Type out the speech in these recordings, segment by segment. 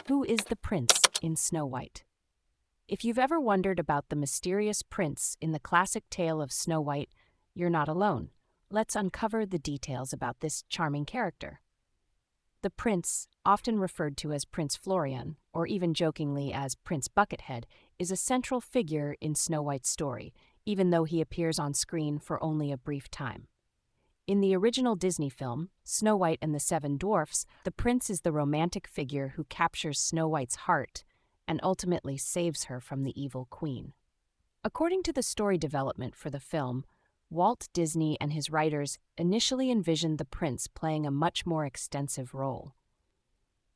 Who is the prince in Snow White? If you've ever wondered about the mysterious prince in the classic tale of Snow White, you're not alone. Let's uncover the details about this charming character. The prince, often referred to as Prince Florian, or even jokingly as Prince Buckethead, is a central figure in Snow White's story, even though he appears on screen for only a brief time. In the original Disney film, Snow White and the Seven Dwarfs, the prince is the romantic figure who captures Snow White's heart and ultimately saves her from the evil queen. According to the story development for the film, Walt Disney and his writers initially envisioned the prince playing a much more extensive role.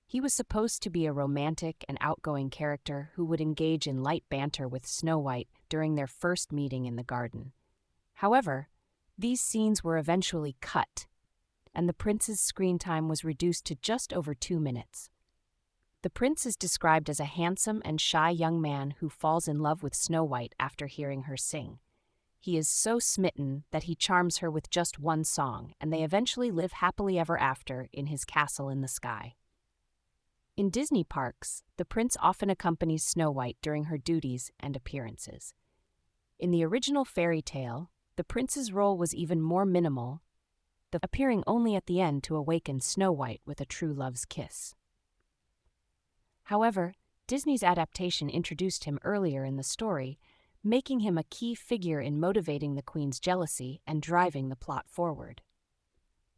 He was supposed to be a romantic and outgoing character who would engage in light banter with Snow White during their first meeting in the garden. However, these scenes were eventually cut, and the prince's screen time was reduced to just over 2 minutes. The prince is described as a handsome and shy young man who falls in love with Snow White after hearing her sing. He is so smitten that he charms her with just one song, and they eventually live happily ever after in his castle in the sky. In Disney parks, the prince often accompanies Snow White during her duties and appearances. In the original fairy tale, the prince's role was even more minimal, appearing only at the end to awaken Snow White with a true love's kiss. However, Disney's adaptation introduced him earlier in the story, making him a key figure in motivating the queen's jealousy and driving the plot forward.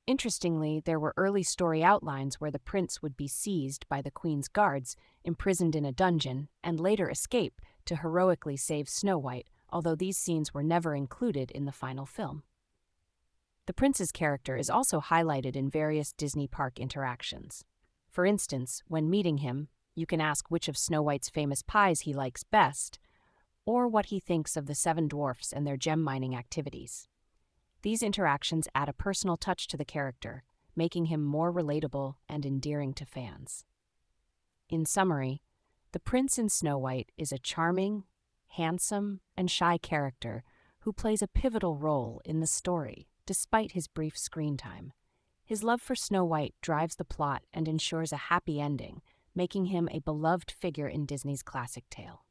Interestingly, there were early story outlines where the prince would be seized by the queen's guards, imprisoned in a dungeon, and later escape to heroically save Snow White, although these scenes were never included in the final film. The prince's character is also highlighted in various Disney park interactions. For instance, when meeting him, you can ask which of Snow White's famous pies he likes best, or what he thinks of the Seven Dwarfs and their gem mining activities. These interactions add a personal touch to the character, making him more relatable and endearing to fans. In summary, the prince in Snow White is a charming, handsome, and shy character who plays a pivotal role in the story, despite his brief screen time. His love for Snow White drives the plot and ensures a happy ending, making him a beloved figure in Disney's classic tale.